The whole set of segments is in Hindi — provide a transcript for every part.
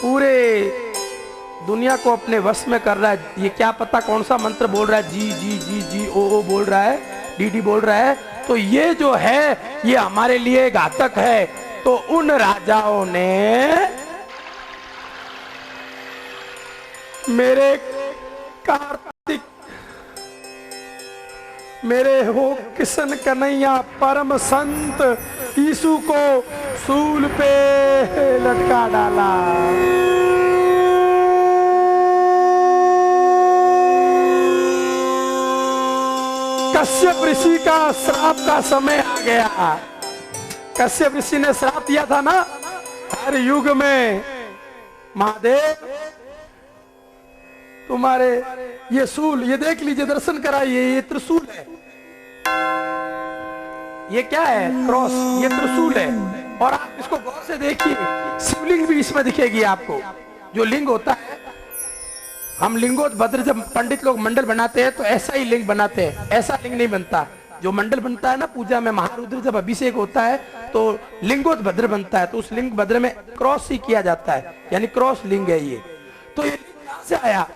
पूरे दुनिया को अपने वश में कर रहा है। ये क्या पता कौन सा मंत्र बोल रहा है, जी जी जी जी ओ बोल रहा है, डी डी बोल रहा है। तो ये जो है ये हमारे लिए घातक है। तो उन राजाओं ने मेरे कार्तिक, मेरे हो किशन कन्हैया परम संत यीशु को सूल पे लटका डाला। कश्यप ऋषि का श्राप का समय आ गया। कश्यप ऋषि ने श्राप दिया था ना, हर युग में महादेव तुम्हारे ये सूल, ये देख लीजिए, दर्शन कराइए, ये त्रिशूल है। ये क्या है? क्रॉस, ये त्रिशूल है। और आप इसको गौर से देखिए, शिवलिंग भी इसमें दिखेगी आपको। जो लिंग होता है, हम लिंगोद्भद्र, जब पंडित लोग मंडल बनाते हैं तो ऐसा ही लिंग बनाते हैं, ऐसा लिंग नहीं बनता। जो मंडल बनता है ना पूजा में, महारुद्र जब अभिषेक होता है तो लिंगोद्भद्र बनता है, तो उस लिंग भद्र में क्रॉस ही किया जाता है, यानी क्रॉस लिंग है ये। तो ये लिंग कहां से आया?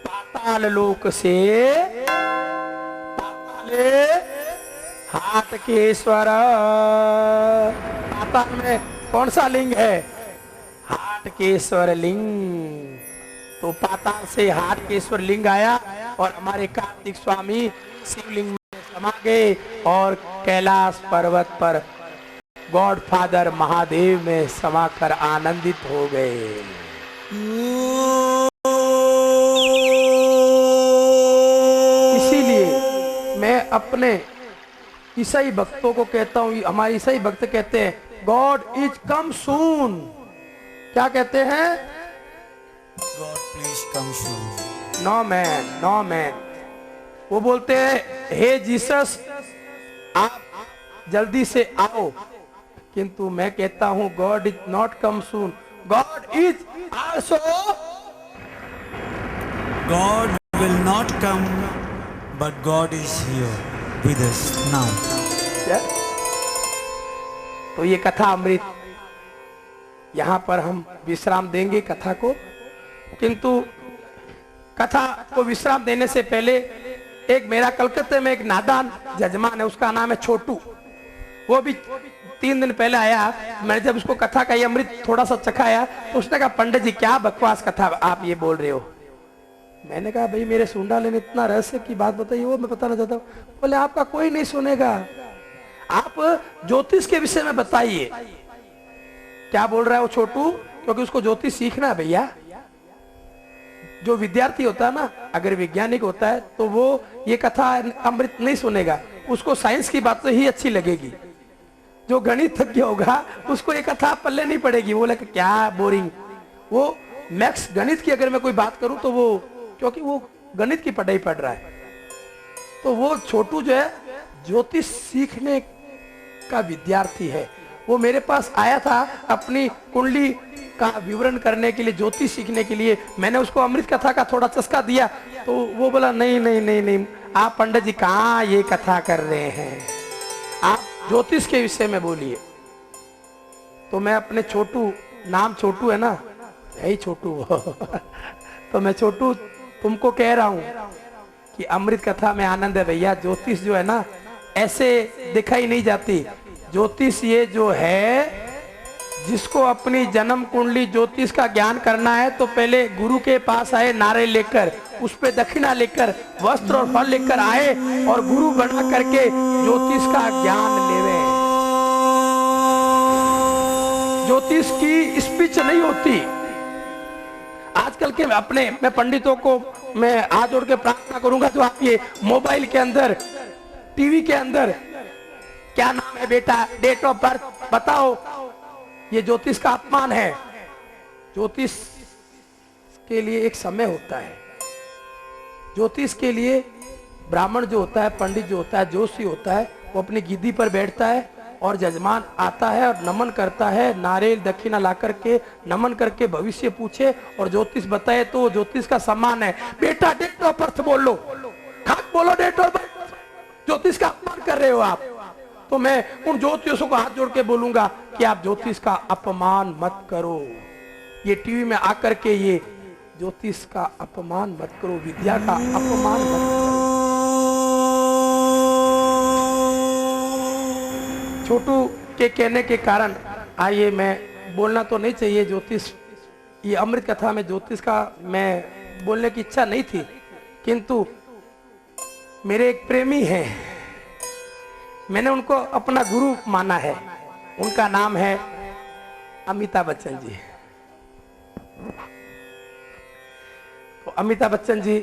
पाताल लोक से, पाताले हाटकेश्वर। पाताल में कौन सा लिंग है? हाटकेश्वर लिंग। तो पाताल से हाटकेश्वर लिंग आया और हमारे कार्तिक स्वामी शिवलिंग में समा गए और कैलाश पर्वत पर गॉड फादर महादेव में समाकर आनंदित हो गए। इसीलिए मैं अपने ईसाई भक्तों को कहता हूँ, हमारे ईसाई भक्त कहते हैं गॉड इज कम सून। क्या कहते हैं? God please come soon. No man, no man. वो बोलते हैं हे जीसस आप जल्दी से आओ, किंतु मैं कहता हूं God is not come soon, God is also. God will not come but God is here with us now. तो ये कथा अमृत, यहां पर हम विश्राम देंगे कथा को, किंतु कथा को विश्राम देने से पहले एक मेरा कलकत्ते में एक नादान जजमान है, उसका नाम है छोटू। वो भी 3 दिन पहले आया। मैंने जब उसको कथा का ये अमृत थोड़ा सा चखाया तो उसने कहा पंडित जी क्या बकवास कथा आप ये बोल रहे हो। मैंने कहा भाई मेरे सुंडा लेने इतना रहस्य की बात बताइए, वो मैं बताना चाहता हूँ। बोले आपका कोई नहीं सुनेगा, आप ज्योतिष के विषय में बताइए। क्या बोल रहा है वो छोटू? क्योंकि उसको ज्योतिष सीखना है भैया। जो विद्यार्थी होता है ना, अगर वैज्ञानिक होता है तो वो ये कथा अमृत नहीं सुनेगा, उसको साइंस की बात तो ही अच्छी लगेगी। जो गणितज्ञ होगा उसको ये कथा पल्ले नहीं पड़ेगी, वो लगे क्या बोरिंग। वो मैथ्स गणित की अगर मैं कोई बात करूं तो वो, क्योंकि वो गणित की पढ़ाई पढ़ रहा है, तो वो छोटू जो है ज्योतिष सीखने का विद्यार्थी है। वो मेरे पास आया था अपनी कुंडली का विवरण करने के लिए, ज्योतिष सीखने के लिए। मैंने उसको अमृत कथा का थोड़ा चस्का दिया तो वो बोला नहीं नहीं नहीं नहीं, आप पंडित जी कहाँ ये कथा कर रहे हैं, आप ज्योतिष के विषय में बोलिए। तो मैं अपने छोटू, नाम छोटू है ना, यही छोटू तो मैं छोटू तुमको कह रहा हूं कि अमृत कथा में आनंद है भैया। ज्योतिष जो है ना ऐसे दिखाई नहीं जाती। ज्योतिष ये जो है, जिसको अपनी जन्म कुंडली ज्योतिष का ज्ञान करना है तो पहले गुरु के पास आए नारे लेकर, उस पे दक्षिणा लेकर, वस्त्र और फल लेकर आए और गुरु बना करके ज्योतिष का ज्ञान लेवे। ज्योतिष की स्पीच नहीं होती। आजकल के अपने मैं पंडितों को मैं हाथ जोड़ के प्रार्थना करूंगा, तो आप ये मोबाइल के अंदर, टीवी के अंदर क्या नाम है बेटा, डेट ऑफ बर्थ बताओ, ये ज्योतिष का अपमान है। ज्योतिष के लिए एक समय होता है। ज्योतिष के लिए ब्राह्मण जो होता है, पंडित जो होता है, जोशी होता है, वो अपनी गिद्दी पर बैठता है और जजमान आता है और नमन करता है, नारियल दक्षिणा ला करके नमन करके भविष्य पूछे और ज्योतिष बताए तो ज्योतिष का सम्मान है। बेटा डेट ऑफ बर्थ बोल लो, खाक बोलो डेट ऑफ बर्थ, ज्योतिष का अपमान कर रहे हो आप। तो मैं उन ज्योतिषों को हाथ जोड़ के बोलूंगा कि आप ज्योतिष का अपमान मत करो। ये टीवी में आकर के ये ज्योतिष का अपमान मत करो, विद्या का अपमान मत करो। छोटू के कहने के कारण आइए, मैं बोलना तो नहीं चाहिए ज्योतिष, ये अमृत कथा में ज्योतिष का मैं बोलने की इच्छा नहीं थी, किंतु मेरे एक प्रेमी हैं, मैंने उनको अपना गुरु माना है, उनका नाम है अमिताभ बच्चन जी। तो अमिताभ बच्चन जी,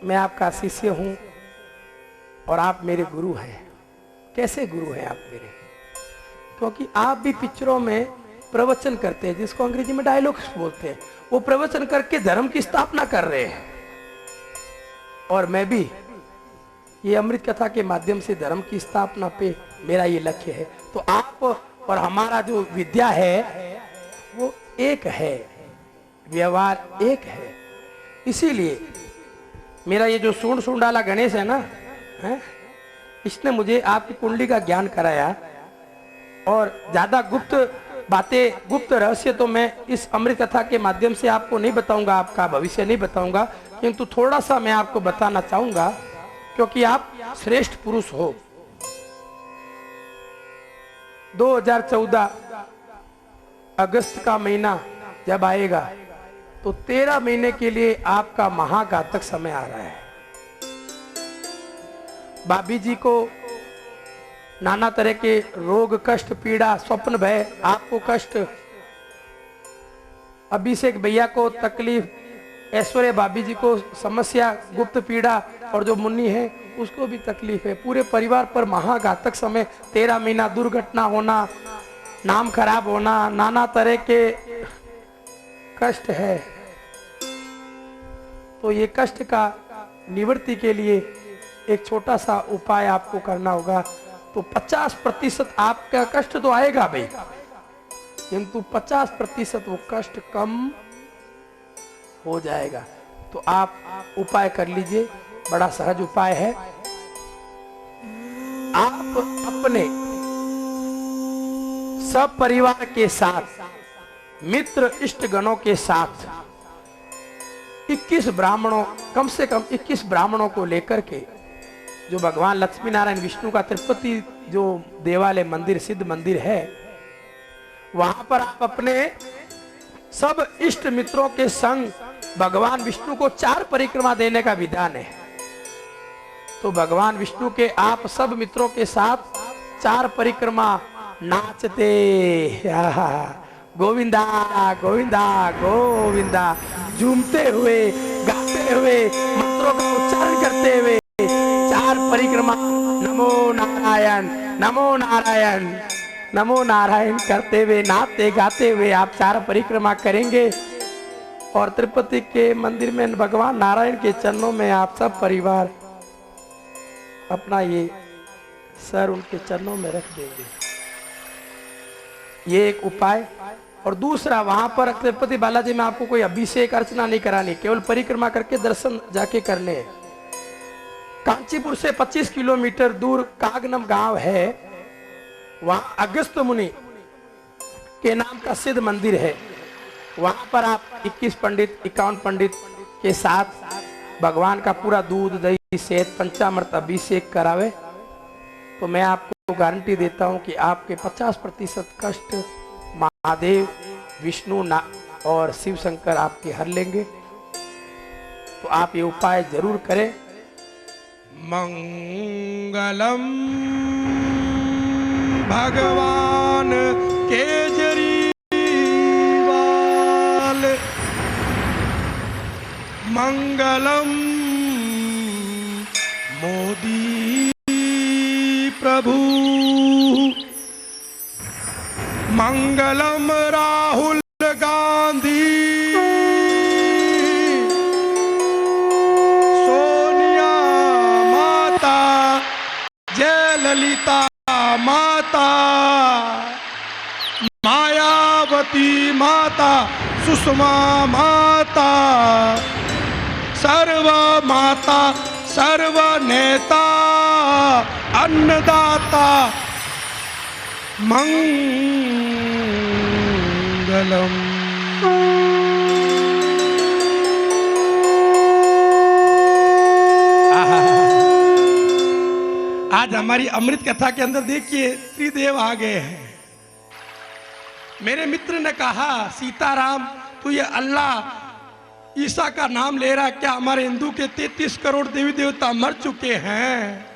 मैं आपका शिष्य हूं और आप मेरे गुरु हैं। कैसे गुरु हैं आप मेरे? क्योंकि आप भी पिक्चरों में प्रवचन करते हैं, जिसको अंग्रेजी में डायलॉग्स बोलते हैं, वो प्रवचन करके धर्म की स्थापना कर रहे हैं। और मैं भी ये अमृत कथा के माध्यम से धर्म की स्थापना पे मेरा ये लक्ष्य है। तो आप और हमारा जो विद्या है वो एक है, व्यवहार एक है। इसीलिए मेरा ये जो सूंड सूंडाला गणेश है ना, है? इसने मुझे आपकी कुंडली का ज्ञान कराया। और ज्यादा गुप्त बातें, गुप्त रहस्य तो मैं इस अमृत कथा के माध्यम से आपको नहीं बताऊंगा, आपका भविष्य नहीं बताऊंगा, किंतु थोड़ा सा मैं आपको बताना चाहूंगा, क्योंकि आप श्रेष्ठ पुरुष हो। 2014 अगस्त का महीना जब आएगा तो 13 महीने के लिए आपका महाघातक समय आ रहा है। भाभी जी को नाना तरह के रोग, कष्ट, पीड़ा, स्वप्न, भय, आपको कष्ट, अभिषेक भैया को तकलीफ, ऐश्वर्या भाभी जी को समस्या, गुप्त पीड़ा, और जो मुन्नी है उसको भी तकलीफ है। पूरे परिवार पर महाघातक समय, 13 महीना, दुर्घटना होना, नाम खराब होना, नाना तरह के कष्ट है। तो ये कष्ट का निवृत्ति के लिए एक छोटा सा उपाय आपको करना होगा। तो 50% आपका कष्ट तो आएगा भाई, किंतु 50% वो कष्ट कम हो जाएगा। तो आप उपाय कर लीजिए, बड़ा सहज उपाय है। आप अपने सब परिवार के साथ, मित्र इष्ट गणों के साथ 21 ब्राह्मणों, कम से कम 21 ब्राह्मणों को लेकर के, जो भगवान लक्ष्मी नारायण विष्णु का तिरुपति जो देवालय मंदिर, सिद्ध मंदिर है, वहां पर आप अपने सब इष्ट मित्रों के संग भगवान विष्णु को 4 परिक्रमा देने का विधान है। तो भगवान विष्णु के आप सब मित्रों के साथ 4 परिक्रमा नाचते, गोविंदा गोविंदा गोविंदा, झूमते हुए, गाते हुए, मंत्रों का उच्चारण करते हुए 4 परिक्रमा नमो नारायण, नमो नारायण, नमो नारायण करते हुए, नाचते गाते हुए आप 4 परिक्रमा करेंगे। और तिरुपति के मंदिर में भगवान नारायण के चरणों में आप सब परिवार अपना ये सर उनके चरणों में रख देंगे। ये एक उपाय। और दूसरा, वहां पर तिरुपति बालाजी में आपको कोई अभिषेक अर्चना नहीं करानी, केवल परिक्रमा करके दर्शन जाके करने हैं। कांचीपुर से 25 किलोमीटर दूर कागनम गांव है, वहां अगस्त मुनि के नाम का सिद्ध मंदिर है। वहां पर आप 21 पंडित, 51 पंडित के साथ भगवान का पूरा दूध, दही, शहद, पंचामृत अभिषेक करावे। तो मैं आपको गारंटी देता हूं कि आपके 50% कष्ट महादेव, विष्णु और शिव शंकर आपके हर लेंगे। तो आप ये उपाय जरूर करें। मंगलम भगवान केजरीवाल, मंगलम मोदी प्रभु, मंगलम राहुल गांधी, सोनिया माता, जयललिता माता, मायावती माता, सुषमा माता, सर्व माता सर्वनेता अन्नदाता मंगलम। आज हमारी अमृत कथा के अंदर देखिए त्रिदेव आ गए हैं। मेरे मित्र ने कहा, सीताराम तू ये अल्लाह ईसा का नाम ले रहा, क्या हमारे हिंदू के 33 करोड़ देवी देवता मर चुके हैं?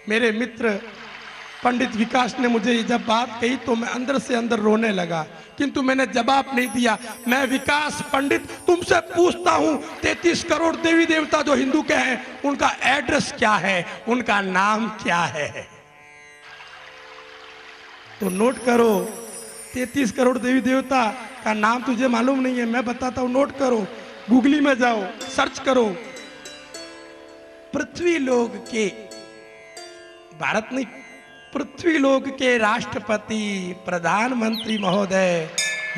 मेरे मित्र पंडित विकास ने मुझे ये जब बात कही तो मैं अंदर से अंदर रोने लगा, किंतु मैंने जवाब नहीं दिया। मैं विकास पंडित तुमसे पूछता हूं, 33 करोड़ देवी देवता जो हिंदू के हैं उनका एड्रेस क्या है, उनका नाम क्या है? तो नोट करो, 33 करोड़ देवी देवता का नाम तुझे मालूम नहीं है, मैं बताता हूं, नोट करो, गूगली में जाओ, सर्च करो। पृथ्वी लोक के, भारत नहीं, पृथ्वी लोक के राष्ट्रपति, प्रधानमंत्री महोदय,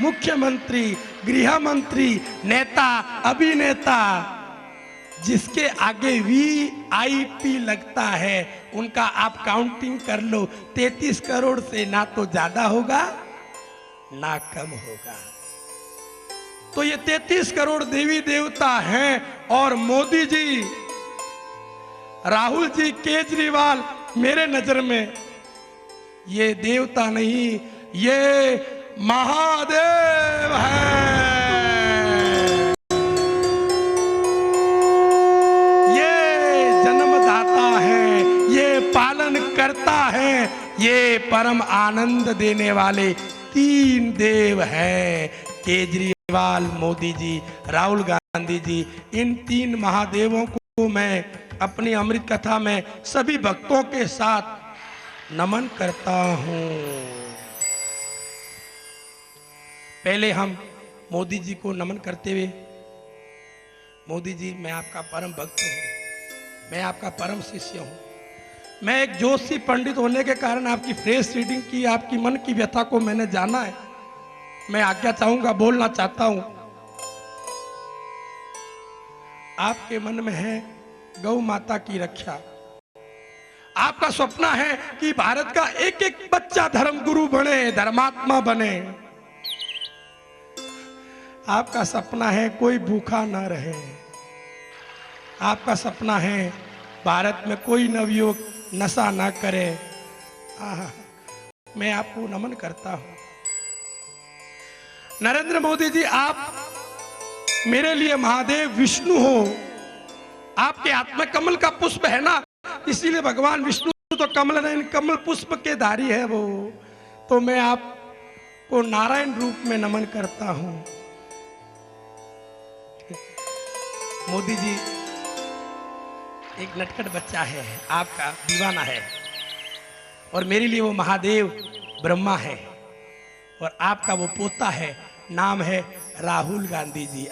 मुख्यमंत्री, गृह मंत्री, नेता, अभिनेता, जिसके आगे VIP लगता है, उनका आप काउंटिंग कर लो, 33 करोड़ से ना तो ज्यादा होगा ना कम होगा। तो ये 33 करोड़ देवी देवता हैं और मोदी जी, राहुल जी, केजरीवाल, मेरे नजर में ये देवता नहीं, ये महादेव हैं। ये जन्मदाता हैं, ये पालन करता है, ये परम आनंद देने वाले 3 देव हैं। केजरीवाल, मोदी जी, राहुल गांधी जी, इन 3 महादेवों को मैं अपनी अमृत कथा में सभी भक्तों के साथ नमन करता हूं। पहले हम मोदी जी को नमन करते हुए, मोदी जी मैं आपका परम भक्त हूं, मैं आपका परम शिष्य हूं। मैं एक जोशी पंडित होने के कारण आपकी फ्रेश रीडिंग की, आपकी मन की व्यथा को मैंने जाना है। मैं आज्ञा चाहूंगा, बोलना चाहता हूं। आपके मन में है गौ माता की रक्षा, आपका सपना है कि भारत का एक एक बच्चा धर्म गुरु बने, धर्मात्मा बने। आपका सपना है कोई भूखा ना रहे, आपका सपना है भारत में कोई नवयुवक नशा ना करे। मैं आपको नमन करता हूं। नरेंद्र मोदी जी, आप मेरे लिए महादेव विष्णु हो। आपके हाथ में कमल का पुष्प है ना, इसीलिए भगवान विष्णु तो कमल नहीं, कमल पुष्प के धारी है वो। तो मैं आपको नारायण रूप में नमन करता हूं। मोदी जी, एक नटखट बच्चा है, आपका दीवाना है, और मेरे लिए वो महादेव ब्रह्मा है, और आपका वो पोता है, नाम है राहुल गांधी जी।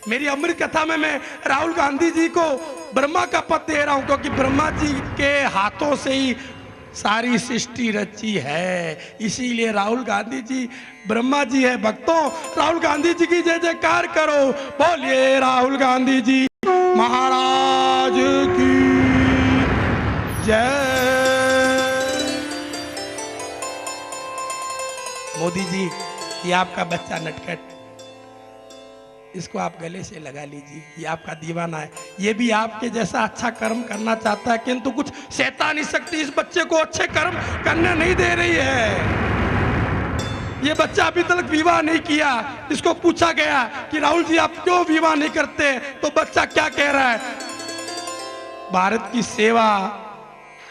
मेरी अमृत कथा में मैं राहुल गांधी जी को ब्रह्मा का पद दे रहा हूं, क्योंकि ब्रह्मा जी के हाथों से ही सारी सृष्टि रची है, इसीलिए राहुल गांधी जी ब्रह्मा जी है। भक्तों, राहुल गांधी जी की जय जयकार करो, बोलिए राहुल गांधी जी महाराज की जय। मोदी जी, ये आपका बच्चा नटखट, इसको आप गले से लगा लीजिए, ये आपका दीवाना है, ये भी आपके जैसा अच्छा कर्म करना चाहता है, किंतु कुछ शैतानी शक्ति इस बच्चे को अच्छे कर्म करने नहीं दे रही है। ये बच्चा अभी तक विवाह नहीं किया, इसको पूछा गया कि राहुल जी आप क्यों विवाह नहीं करते, तो बच्चा क्या कह रहा है, भारत की सेवा,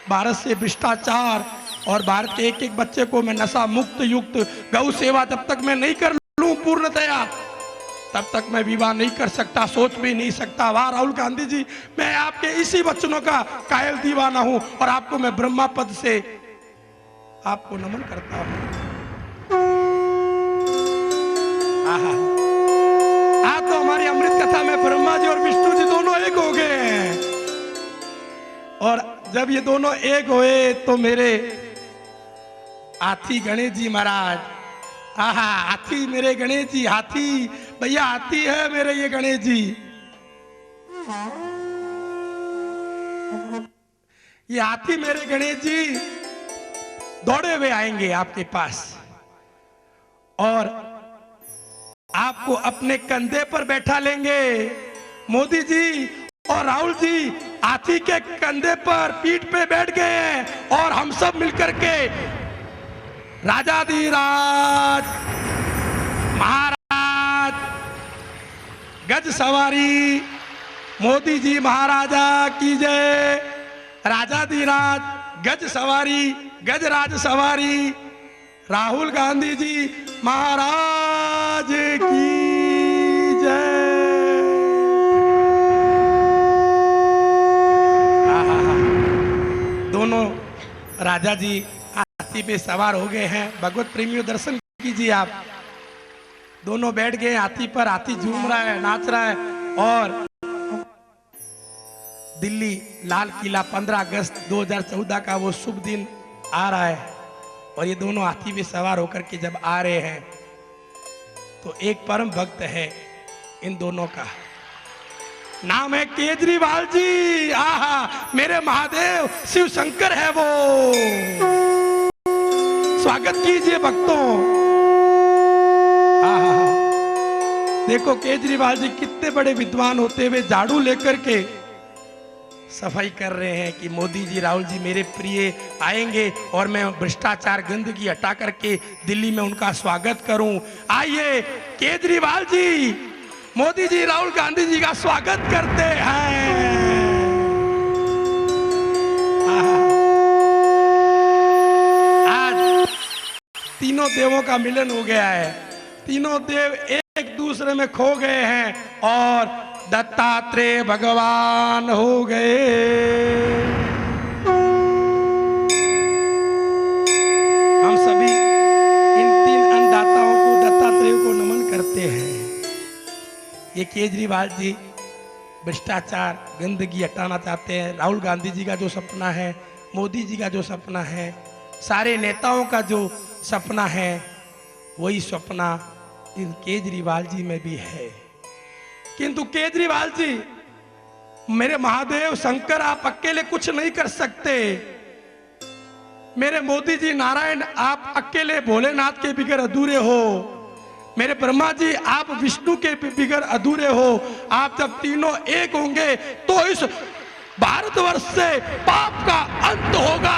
भारत से भ्रष्टाचार, और भारत के एक एक बच्चे को मैं नशा मुक्त युक्त गौ सेवा जब तक मैं नहीं कर लूं पूर्णतया, तब तक मैं विवाह नहीं कर सकता, सोच भी नहीं सकता। वाह राहुल गांधी जी, मैं आपके इसी वचनों का कायल दीवाना हूं, और आपको मैं ब्रह्मा पद से आपको नमन करता हूं। आज तो हमारी अमृत कथा में ब्रह्मा जी और विष्णु जी दोनों एक हो गए हैं, और जब ये दोनों एक हुए तो मेरे हाथी गणेश जी महाराज, हाथी मेरे गणेश जी, हाथी भैया, हाथी है मेरे ये गणेश जी। ये हाथी मेरे गणेश जी दौड़े हुए आएंगे आपके पास और आपको अपने कंधे पर बैठा लेंगे। मोदी जी और राहुल जी हाथी के कंधे पर पीठ पे बैठ गए हैं और हम सब मिलकर के राजाधिराज महाराज गज सवारी मोदी जी महाराजा की जय, राजाधिराज गज सवारी गजराज सवारी राहुल गांधी जी महाराज की जय। दोनों राजा जी हाथी पे सवार हो गए हैं। भगवत प्रेमियों दर्शन कीजिए आप, दोनों बैठ गए हाथी पर। हाथी झूम रहा है, नाच रहा है और दिल्ली लाल किला 15 अगस्त 2014 का वो शुभ दिन आ रहा है और ये दोनों हाथी पे सवार होकर के जब आ रहे हैं तो एक परम भक्त है इन दोनों का, नाम है केजरीवाल जी। आहा, मेरे महादेव शिव शंकर है वो। स्वागत कीजिए भक्तों। आहा, देखो केजरीवाल जी कितने बड़े विद्वान होते हुए झाड़ू लेकर के सफाई कर रहे हैं कि मोदी जी राहुल जी मेरे प्रिय आएंगे और मैं भ्रष्टाचार गंदगी हटा करके दिल्ली में उनका स्वागत करूं। आइए केजरीवाल जी मोदी जी राहुल गांधी जी का स्वागत करते हैं। आज तीनों देवों का मिलन हो गया है, तीनों देव एक दूसरे में खो गए हैं और दत्तात्रेय भगवान हो गए। हम सभी इन 3 अन्नदाताओं को दत्तात्रेय को नमन करते हैं। ये केजरीवाल जी भ्रष्टाचार गंदगी हटाना चाहते हैं। राहुल गांधी जी का जो सपना है, मोदी जी का जो सपना है, सारे नेताओं का जो सपना है, वही सपना इन केजरीवाल जी में भी है। किंतु केजरीवाल जी मेरे महादेव शंकर आप अकेले कुछ नहीं कर सकते। मेरे मोदी जी नारायण आप अकेले भोलेनाथ के बिगर अधूरे हो। मेरे ब्रह्मा जी आप विष्णु के बिगर अधूरे हो। आप जब तीनों एक होंगे तो इस भारतवर्ष से पाप का अंत होगा,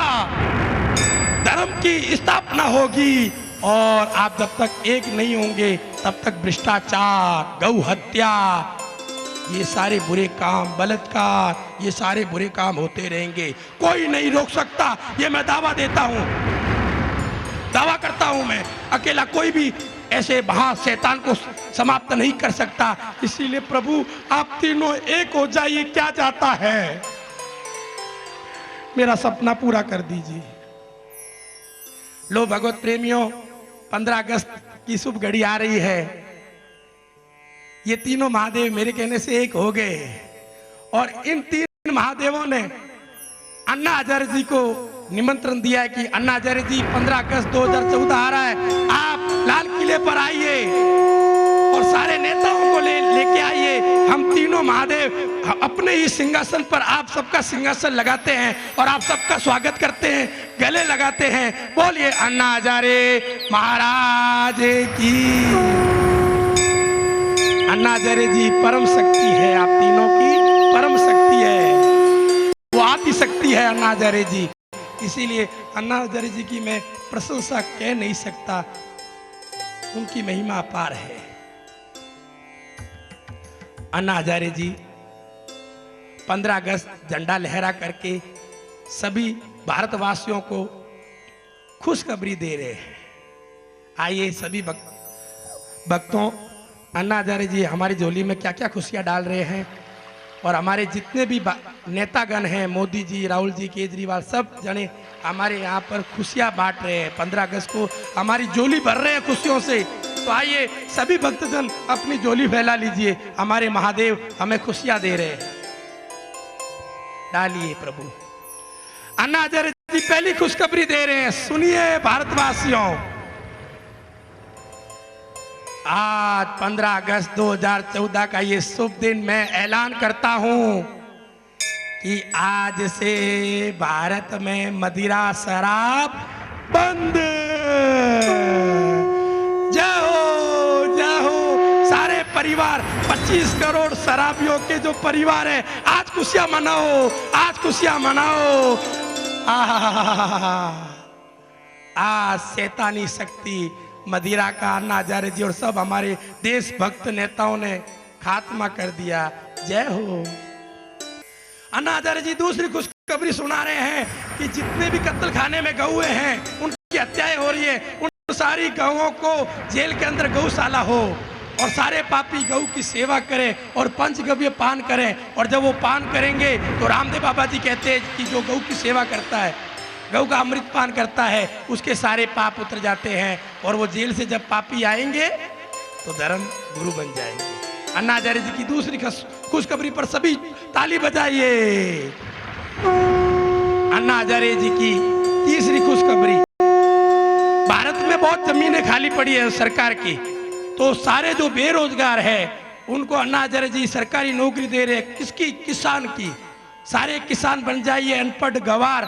धर्म की स्थापना होगी। और आप जब तक एक नहीं होंगे तब तक भ्रष्टाचार, गौ हत्या, ये सारे बुरे काम, बलात्कार, ये सारे बुरे काम होते रहेंगे। कोई नहीं रोक सकता, ये मैं दावा देता हूं, दावा करता हूं मैं। अकेला कोई भी ऐसे महा शैतान को समाप्त नहीं कर सकता। इसीलिए प्रभु आप तीनों एक हो जाइए। क्या चाहता है, मेरा सपना पूरा कर दीजिए। लो भगवत प्रेमियों, 15 अगस्त की शुभ घड़ी आ रही है। ये तीनों महादेव मेरे कहने से एक हो गए और इन 3 महादेवों ने अन्ना हजारे जी को निमंत्रण दिया है कि अन्ना हजारे जी 15 अगस्त 2014 आ रहा है, आप लाल किले पर आइए और सारे नेताओं को लेके आइए। हम तीनों महादेव अपने ही सिंहासन पर आप सबका सिंहासन लगाते हैं और आप सबका स्वागत करते हैं, गले लगाते हैं। बोलिए अन्ना हजारे महाराज की। अन्ना हजारे जी परम शक्ति है, आप तीनों की परम शक्ति है, वो आदि शक्ति है अन्ना हजारे जी। इसीलिए अन्ना हजारे जी की मैं प्रशंसा कह नहीं सकता, उनकी महिमा अपार है। अन्ना हजारे जी 15 अगस्त झंडा लहरा करके सभी भारतवासियों को खुशखबरी दे रहे हैं। आइए सभी भक्तों, अन्ना हजारे जी हमारी झोली में क्या क्या खुशियां डाल रहे हैं और हमारे जितने भी नेतागण हैं, मोदी जी, राहुल जी, केजरीवाल, सब जने हमारे यहाँ पर खुशियां बांट रहे हैं। 15 अगस्त को हमारी झोली भर रहे हैं खुशियों से। तो आइए सभी भक्तजन अपनी झोली फैला लीजिए, हमारे महादेव हमें खुशियां दे रहे हैं। डालिए प्रभु। अन्ना हजारे जी पहली खुशखबरी दे रहे हैं, सुनिए भारतवासियों। आज 15 अगस्त 2014 का ये शुभ दिन मैं ऐलान करता हूं कि आज से भारत में मदिरा शराब बंद। जय हो, जय हो। सारे परिवार 25 करोड़ शराबियों के जो परिवार है, आज खुशियां मनाओ, आज खुशियां मनाओ। आज शैतानी शक्ति मदिरा का अन्ना हजारे जी और सब हमारे देशभक्त नेताओं ने खात्मा कर दिया। जय हो। अन्ना हजारे जी दूसरी खुशखबरी सुना रहे हैं कि जितने भी कत्ल खाने में गौए हैं, उनकी हत्याएं हो रही है, उन सारी गौओं को जेल के अंदर गौशाला हो और सारे पापी गौ की सेवा करें और पंचगव्य पान करें। और जब वो पान करेंगे तो रामदेव बाबा जी कहते हैं कि जो गौ की सेवा करता है, गौ का अमृत पान करता है, उसके सारे पाप उतर जाते हैं और वो जेल से जब पापी आएंगे तो धर्म गुरु बन जाएंगे। अन्ना हजारे जी की दूसरी खुशखबरी पर सभी ताली बजाइए। अन्ना हजारे जी की तीसरी खुशखबरी, भारत में बहुत जमीनें खाली पड़ी है सरकार की, तो सारे जो बेरोजगार है उनको अन्ना हजारे जी सरकारी नौकरी दे रहे हैं। किसकी? किसान की। सारे किसान बन जाइए, अनपढ़ गवार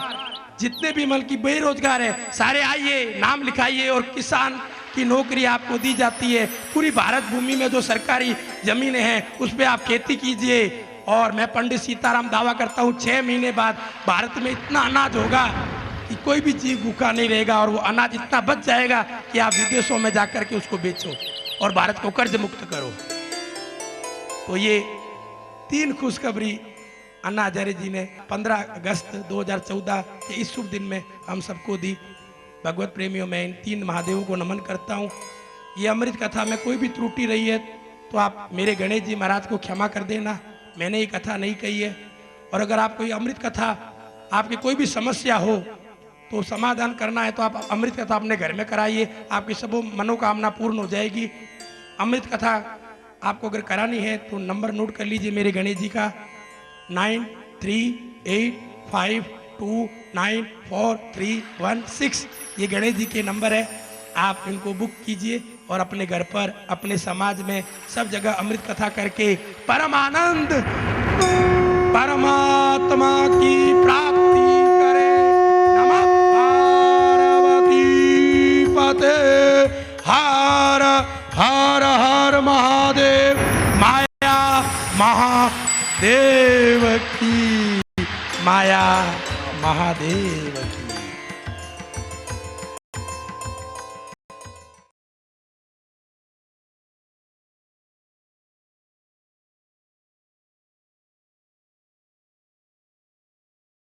जितने भी मतलब की बेरोजगार है सारे आइए, नाम लिखाइए और किसान की नौकरी आपको दी जाती है। पूरी भारत भूमि में जो सरकारी जमीनें हैं उस पर आप खेती कीजिए। और मैं पंडित सीताराम दावा करता हूँ 6 महीने बाद भारत में इतना अनाज होगा कि कोई भी जीव भूखा नहीं रहेगा और वो अनाज इतना बच जाएगा कि आप विदेशों में जाकर के उसको बेचो और भारत को कर्ज मुक्त करो। तो ये 3 खुशखबरी अन्ना हजारे जी ने 15 अगस्त 2014 के इस शुभ दिन में हम सबको दी। भगवत प्रेमियों में इन 3 महादेवों को नमन करता हूँ। ये अमृत कथा में कोई भी त्रुटि रही है तो आप मेरे गणेश जी महाराज को क्षमा कर देना, मैंने ये कथा नहीं कही है। और अगर आपको ये अमृत कथा, आपकी कोई भी समस्या हो तो समाधान करना है तो आप अमृत कथा अपने घर में कराइए, आपकी सब मनोकामना पूर्ण हो जाएगी। अमृत कथा आपको अगर करानी है तो नंबर नोट कर लीजिए मेरे गणेश जी का 9385294316। ये गणेश जी के नंबर है, आप इनको बुक कीजिए और अपने घर पर, अपने समाज में सब जगह अमृत कथा करके परम आनंद परमात्मा की प्राप्ति करें। नमः पार्वती पते हर हर हर महादेव। माया महादेव की, माया महादेव की।